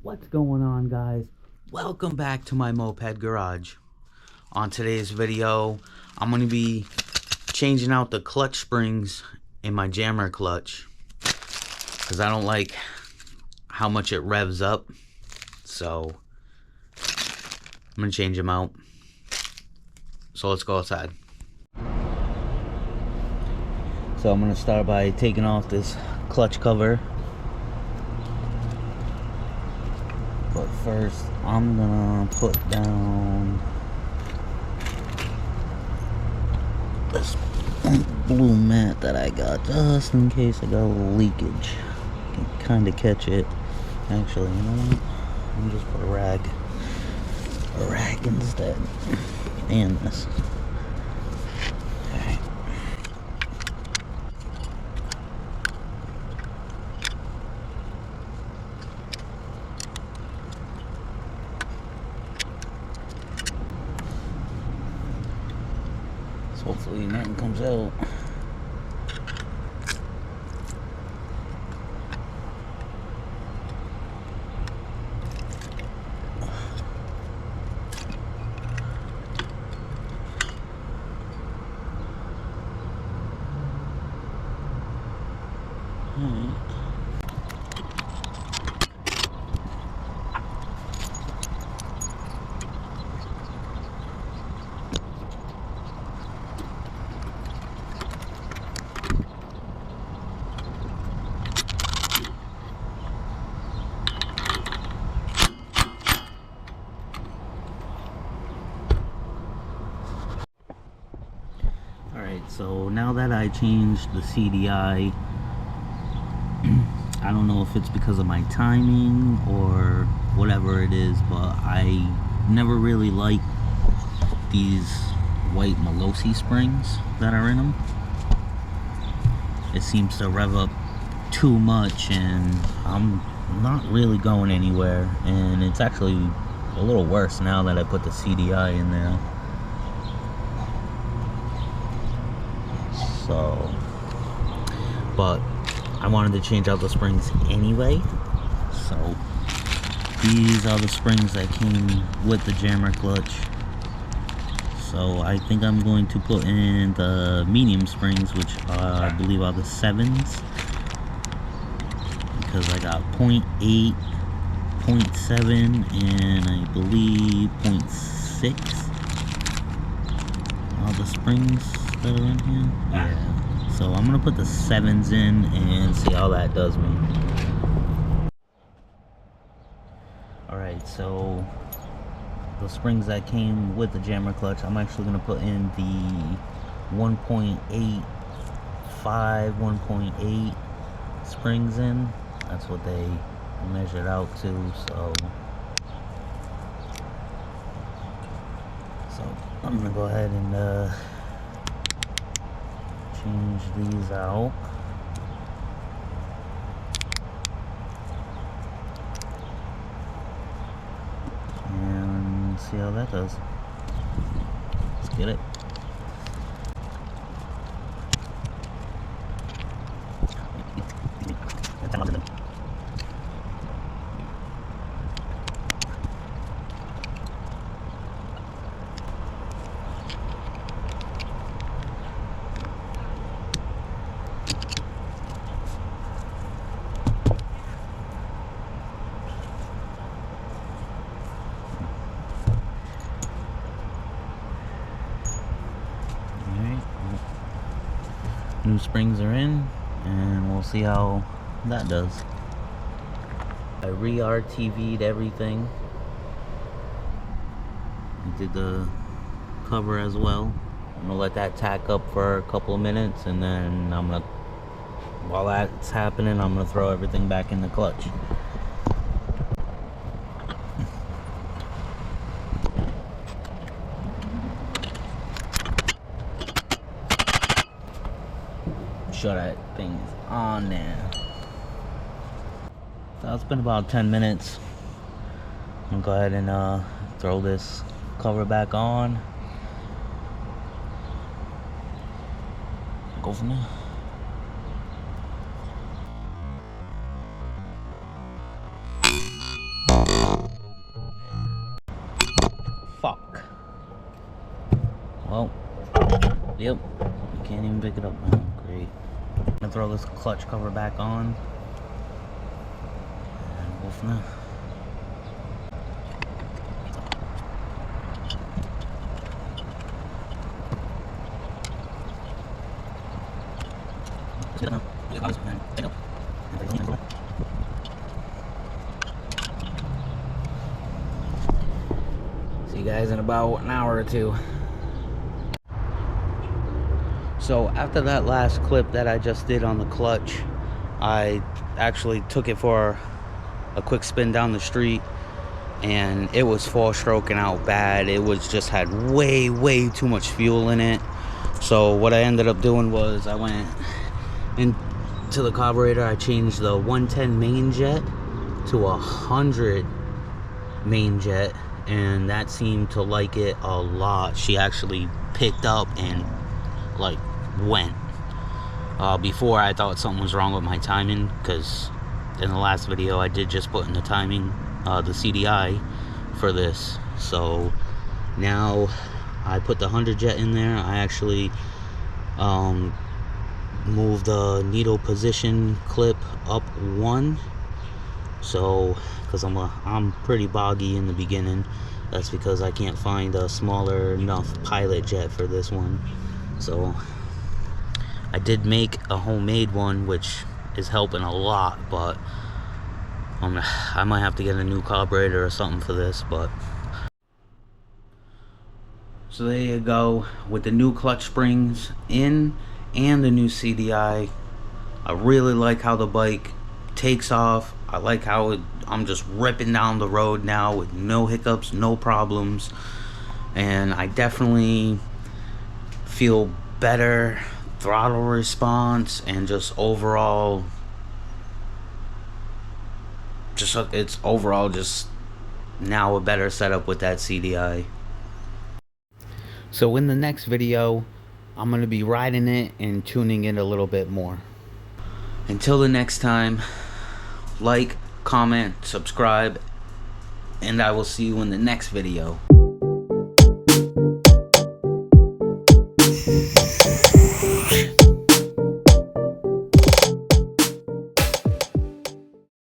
What's going on, guys? Welcome back to my moped garage. On today's video, I'm going to be changing out the clutch springs in my jammer clutch because I don't like how much it revs up, so I'm going to change them out. So let's go outside. So I'm going to start by taking off this clutch cover. But first, I'm gonna put down this blue mat that I got just in case I got a little leakage. I can kind of catch it. Actually, you know what? Let me just put a rag instead. And this. Alright. Hopefully nothing comes out. So now that I changed the CDI, I don't know if it's because of my timing or whatever it is, but I never really liked these white Malossi springs that are in them. It seems to rev up too much and I'm not really going anywhere, and it's actually a little worse now that I put the CDI in there. So, but I wanted to change out the springs anyway, so these are the springs that came with the jammer clutch. So I think I'm going to put in the medium springs, which I believe are the 7s, because I got 0.8, 0.7, and I believe 0.6 are the springs that are in here. Yeah, so I'm gonna put the 7s in and see how that does me. Alright, so the springs that came with the jammer clutch, I'm actually gonna put in the 1.85, 1.8 springs in. That's what they measured out to, so I'm gonna go ahead and change these out. And see how that does. Let's get it. New springs are in, and we'll see how that does. I re-RTV'd everything. I did the cover as well. I'm gonna let that tack up for a couple of minutes, and then while that's happening, I'm gonna throw everything back in the clutch. Sure that thing's on there. So it's been about 10 minutes. I'm gonna go ahead and throw this cover back on. Go from there. Well, yep, you can't even pick it up now. Great. I'm gonna throw this clutch cover back on and go from there. See you guys in about an hour or two. So after that last clip that I just did on the clutch, I actually took it for a quick spin down the street, and it was four-stroking out bad. It was just had way too much fuel in it. So what I ended up doing was I went into the carburetor. I changed the 110 main jet to 100 main jet, and that seemed to like it a lot. She actually picked up and like went. Before I thought something was wrong with my timing, because in the last video I did just put in the timing, the CDI for this. So now I put the 100 jet in there. I actually moved the needle position clip up one, so because I'm pretty boggy in the beginning. That's because I can't find a smaller enough pilot jet for this one. So I did make a homemade one, which is helping a lot, but I might have to get a new carburetor or something for this. But so there you go, with the new clutch springs in and the new CDI. I really like how the bike takes off. I like how I'm just ripping down the road now with no hiccups, no problems, and I definitely feel better throttle response, and just overall it's overall just now a better setup with that CDI. So in the next video, I'm going to be riding it and tuning it a little bit more. Until the next time, like, comment, subscribe, and I will see you in the next video.